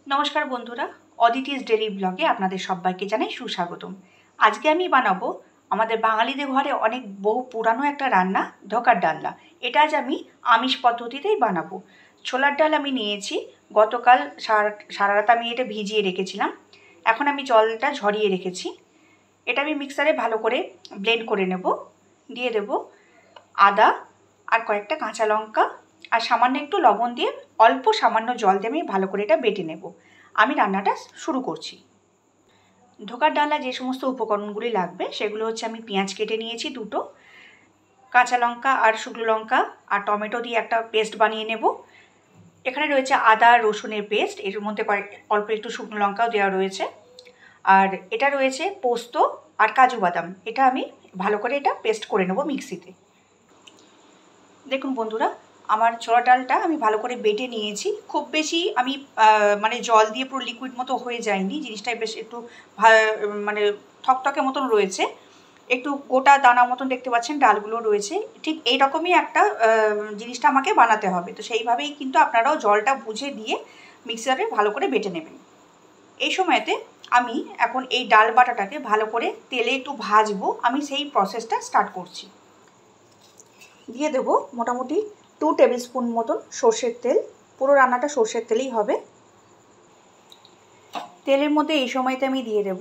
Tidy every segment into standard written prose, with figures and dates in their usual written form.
নমস্কার বন্ধুরা, অদিতিস ডেলি ব্লগে আপনাদের সবাইকে জানাই সুস্বাগতম। আজকে আমি বানাবো আমাদের বাঙালিদের ঘরে অনেক বহু পুরানো একটা রান্না, ধোকার ডালনা। এটা আজ আমি আমিষ পদ্ধতিতেই বানাবো। ছোলার ডাল আমি নিয়েছি, গতকাল সারা রাত আমি এটা ভিজিয়ে রেখেছিলাম। এখন আমি জলটা ঝরিয়ে রেখেছি। এটা আমি মিক্সারে ভালো করে ব্লেন্ড করে নেব। দিয়ে দেব আদা আর কয়েকটা কাঁচা লঙ্কা আর সামান্য একটু লবণ দিয়ে অল্প সামান্য জল দিয়ে আমি ভালো করে এটা বেটে নেব। আমি রান্নাটা শুরু করছি। ধোকার ডালনা যে সমস্ত উপকরণগুলি লাগবে সেগুলো হচ্ছে, আমি পেঁয়াজ কেটে নিয়েছি দুটো, কাঁচা লঙ্কা আর শুকনো লঙ্কা আর টমেটো দিয়ে একটা পেস্ট বানিয়ে নেব। এখানে রয়েছে আদা রসুনের পেস্ট, এর মধ্যে অল্প একটু শুকনো লঙ্কাও দেওয়া রয়েছে। আর এটা রয়েছে পোস্ত আর কাজু বাদাম, এটা আমি ভালো করে এটা পেস্ট করে নেব মিক্সিতে। দেখুন বন্ধুরা, আমার ছোলার ডালটা আমি ভালো করে বেটে নিয়েছি। খুব বেশি আমি মানে জল দিয়ে পুরো লিকুইড মতো হয়ে যায়নি, জিনিসটা বেশ একটু মানে থকথকে মতন রয়েছে, একটু গোটা দানা মতন দেখতে পাচ্ছেন ডালগুলো রয়েছে। ঠিক এই রকমই একটা জিনিসটা আমাকে বানাতে হবে, তো সেইভাবেই কিন্তু আপনারাও জলটা বুঝে দিয়ে মিক্সারে ভালো করে বেটে নেবেন। এই সময়তে আমি এখন এই ডাল বাটাটাকে ভালো করে তেলে একটু ভাজবো, আমি সেই প্রসেসটা স্টার্ট করছি। দিয়ে দেব মোটামুটি 2 টেবিল স্পুন মতন সর্ষের তেল। পুরো রান্নাটা সর্ষের তেলেই হবে। তেলের মধ্যে এই সময়তে আমি দিয়ে দেব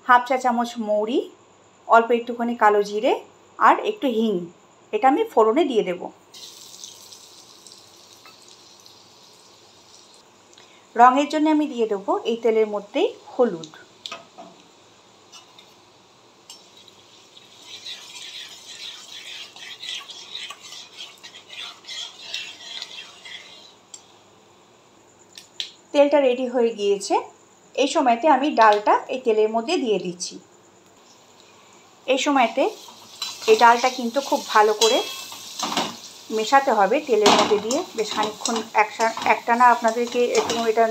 হাফ চা চামচ মৌরি, অল্প একটুখানি কালো জিরে আর একটু হিং, এটা আমি ফোড়নে দিয়ে দেব। রঙের জন্য আমি দিয়ে দেবো এই তেলের মধ্যেই হলুদ। তেলটা রেডি হয়ে গিয়েছে। এই সময়তে আমি ডালটা এই তেলের মধ্যে দিয়ে দিচ্ছি। এই সময়তে এই ডালটা কিন্তু খুব ভালো করে মেশাতে হবে তেলের মধ্যে দিয়ে, বেশ খানিকক্ষণ একটানা আপনাদেরকে একটু এটা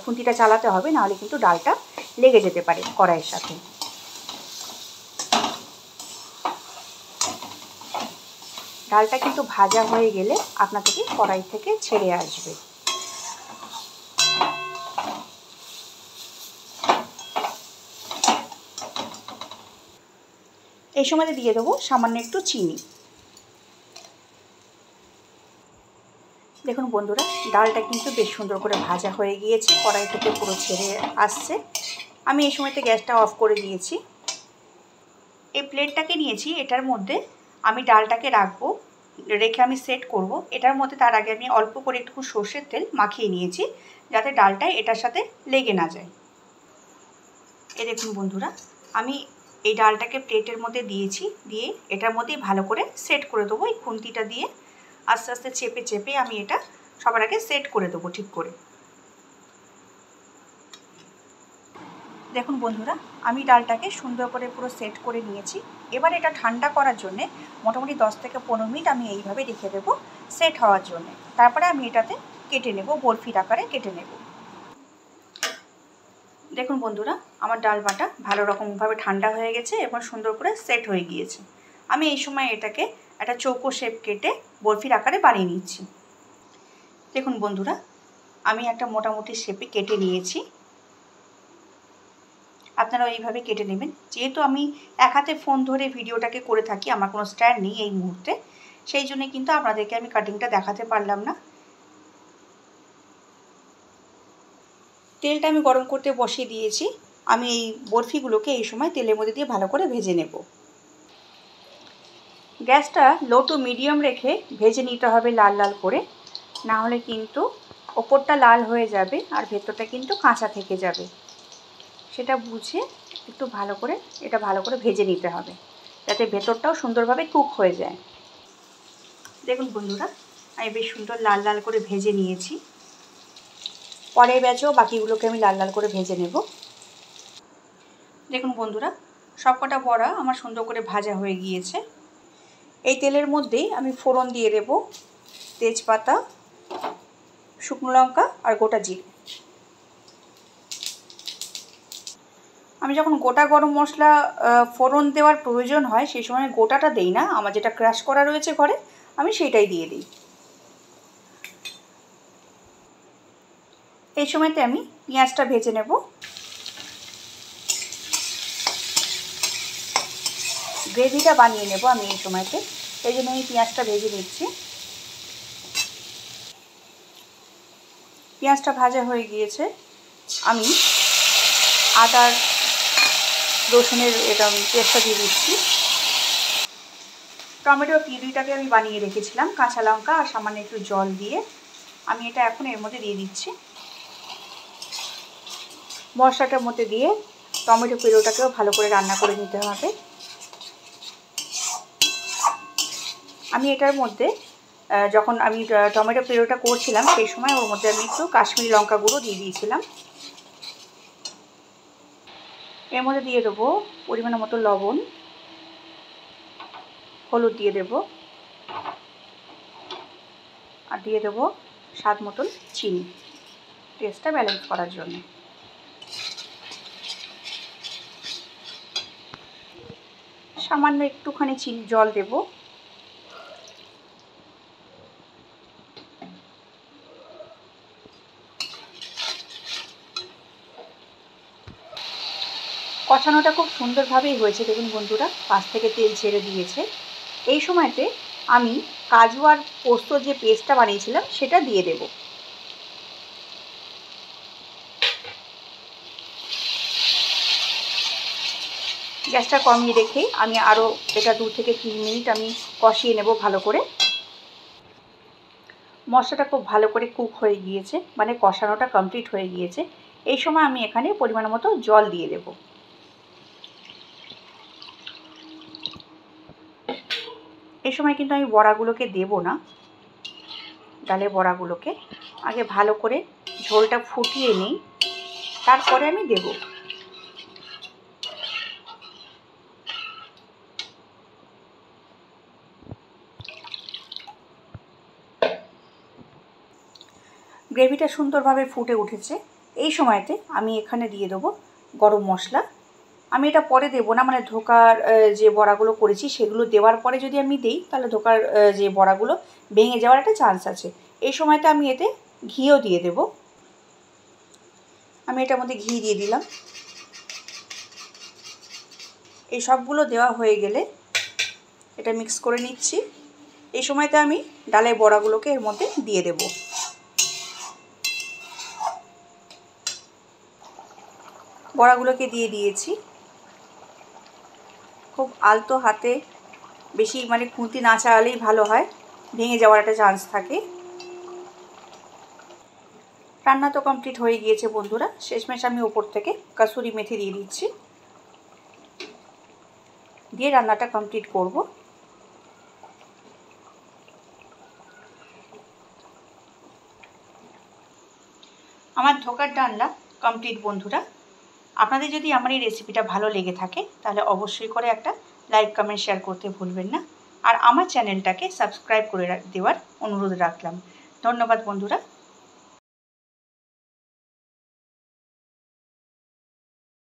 খুন্তিটা চালাতে হবে, নাহলে কিন্তু ডালটা লেগে যেতে পারে কড়াইয়ের সাথে। ডালটা কিন্তু ভাজা হয়ে গেলে আপনাদেরকে কড়াই থেকে ছেড়ে আসবে। এই সময় দিয়ে দেবো সামান্য একটু চিনি। দেখুন বন্ধুরা, ডালটা কিন্তু বেশ সুন্দর করে ভাজা হয়ে গিয়েছে, কড়াই থেকে পুরো ছেড়ে আসছে। আমি এই সময়তে গ্যাসটা অফ করে দিয়েছি। এই প্লেটটাকে নিয়েছি, এটার মধ্যে আমি ডালটাকে রাখবো, রেখে আমি সেট করব। এটার মধ্যে তার আগে আমি অল্প করে একটু সর্ষের তেল মাখিয়ে নিয়েছি, যাতে ডালটা এটার সাথে লেগে না যায়। এই দেখুন বন্ধুরা, আমি এই ডালটাকে প্লেটের মধ্যে দিয়েছি, দিয়ে এটার মধ্যেই ভালো করে সেট করে দেবো। এই খুন্তিটা দিয়ে আস্তে আস্তে চেপে চেপে আমি এটা সবার আগে সেট করে দেবো ঠিক করে। দেখুন বন্ধুরা, আমি ডালটাকে সুন্দর করে পুরো সেট করে নিয়েছি। এবার এটা ঠান্ডা করার জন্যে মোটামুটি 10 থেকে 15 মিনিট আমি এইভাবে রেখে দেবো সেট হওয়ার জন্যে। তারপরে আমি এটাতে কেটে নেব, বরফির আকারে কেটে নেব। দেখুন বন্ধুরা, আমার ডাল বাটা ভালো রকমভাবে ঠান্ডা হয়ে গেছে এবং সুন্দর করে সেট হয়ে গিয়েছে। আমি এই সময় এটাকে একটা চৌকো শেপ কেটে বরফির আকারে বানিয়ে নিচ্ছি। দেখুন বন্ধুরা, আমি একটা মোটামুটি শেপে কেটে নিয়েছি। আপনারা এইভাবে কেটে নেবেন। যেহেতু আমি এক হাতে ফোন ধরে ভিডিওটাকে করে থাকি, আমার কোনো স্ট্যান্ড নেই এই মুহূর্তে, সেই জন্য কিন্তু আপনাদেরকে আমি কাটিংটা দেখাতে পারলাম না। তেলটা আমি গরম করতে বসিয়ে দিয়েছি। আমি এই বরফিগুলোকে এই সময় তেলের মধ্যে দিয়ে ভালো করে ভেজে নেব। গ্যাসটা লো টু মিডিয়াম রেখে ভেজে নিতে হবে লাল লাল করে, না হলে কিন্তু ওপরটা লাল হয়ে যাবে আর ভেতরটা কিন্তু কাঁচা থেকে যাবে। সেটা বুঝে একটু ভালো করে এটা ভালো করে ভেজে নিতে হবে, যাতে ভেতরটাও সুন্দরভাবে কুক হয়ে যায়। দেখুন বন্ধুরা, আমি বেশ সুন্দর লাল লাল করে ভেজে নিয়েছি। পরের ব্যাচেও বাকিগুলোকে আমি লাল লাল করে ভেজে নেব। দেখুন বন্ধুরা, সবকটা বড়া আমার সুন্দর করে ভাজা হয়ে গিয়েছে। এই তেলের মধ্যেই আমি ফোড়ন দিয়ে দেব তেজপাতা, শুকনো লঙ্কা আর গোটা জিরে। আমি যখন গোটা গরম মশলা ফোড়ন দেওয়ার প্রয়োজন হয় সেই সময় গোটাটা দেই না, আমার যেটা ক্রাশ করা রয়েছে ঘরে আমি সেটাই দিয়ে দিই। এই সময়তে আমি পেঁয়াজটা ভেজে নেব। গ্রেভিটা বানিয়ে নেব আমি এই সময়তে, এই জন্য আমি পেঁয়াজটা ভেজে নিচ্ছি। পেঁয়াজটা ভাজা হয়ে গিয়েছে, আমি আদা রসুনের এটা পেস্টটা দিয়ে দিচ্ছি। টমেটো পিউরিটাকে আমি বানিয়ে রেখেছিলাম কাঁচা লঙ্কা আর সামান্য একটু জল দিয়ে, আমি এটা এখন এর মধ্যে দিয়ে দিচ্ছি। মশলাটার মধ্যে দিয়ে টমেটো পিউরিটাকেও ভালো করে রান্না করে নিতে হবে। আমি এটার মধ্যে যখন আমি টমেটো পিউরিটা করছিলাম সেই সময় ওর মধ্যে আমি একটু কাশ্মীরি লঙ্কা গুঁড়ো দিয়ে দিয়েছিলাম। এর মধ্যে দিয়ে দেবো পরিমাণ মতো লবণ, হলুদ দিয়ে দেব, আর দিয়ে দেবো স্বাদ মতন চিনি, টেস্টটা ব্যালেন্স করার জন্য। সামান্য একটুখানি জল দেব। কষানোটা খুব সুন্দরভাবেই হয়েছে, দেখুন বন্ধুরা পাশ থেকে তেল ছেড়ে দিয়েছে। এই সময়তে আমি কাজু আর পোস্তর যে পেস্টটা বানিয়েছিলাম সেটা দিয়ে দেব। গ্যাসটা কমিয়ে রেখে আমি আরও এটা 2 থেকে 3 মিনিট আমি কষিয়ে নেব ভালো করে। মশলাটা খুব ভালো করে কুক হয়ে গিয়েছে, মানে কষানোটা কমপ্লিট হয়ে গিয়েছে। এই সময় আমি এখানে পরিমাণ মতো জল দিয়ে দেব। এই সময় কিন্তু আমি বড়াগুলোকে দেব না, ডালের বড়াগুলোকে আগে ভালো করে ঝোলটা ফুটিয়ে নিই, তারপরে আমি দেব। গ্রেভিটা সুন্দরভাবে ফুটে উঠেছে। এই সময়তে আমি এখানে দিয়ে দেবো গরম মশলা। আমি এটা পরে দেবো না, মানে ধোকার যে বড়াগুলো করেছি সেগুলো দেওয়ার পরে যদি আমি দিই তাহলে ধোকার যে বড়াগুলো ভেঙে যাওয়ার একটা চান্স আছে। এই সময়তে আমি এতে ঘিও দিয়ে দেব। আমি এটার মধ্যে ঘি দিয়ে দিলাম। এই সবগুলো দেওয়া হয়ে গেলে এটা মিক্স করে নিচ্ছি। এই সময়তে আমি ডালের বড়াগুলোকে এর মধ্যে দিয়ে দেব। বড়াগুলোকে দিয়ে দিয়েছি। খুব আলতো হাতে, বেশি মানে খুন্তি না চালালেই ভালো হয়, ভেঙে যাওয়ার একটা চান্স থাকে। রান্না তো কমপ্লিট হয়ে গিয়েছে বন্ধুরা। শেষমেশ আমি ওপর থেকে কাসুরি মেথি দিয়ে দিচ্ছি, দিয়ে রান্নাটা কমপ্লিট করব। আমার ধোকার ডালনা কমপ্লিট বন্ধুরা। আপনাদের যদি আমার এই রেসিপিটা ভালো লেগে থাকে তাহলে অবশ্যই করে একটা লাইক কমেন্ট শেয়ার করতে ভুলবেন না, আর আমার চ্যানেলটাকে সাবস্ক্রাইব করে দেওয়ার অনুরোধ রাখলাম। ধন্যবাদ বন্ধুরা।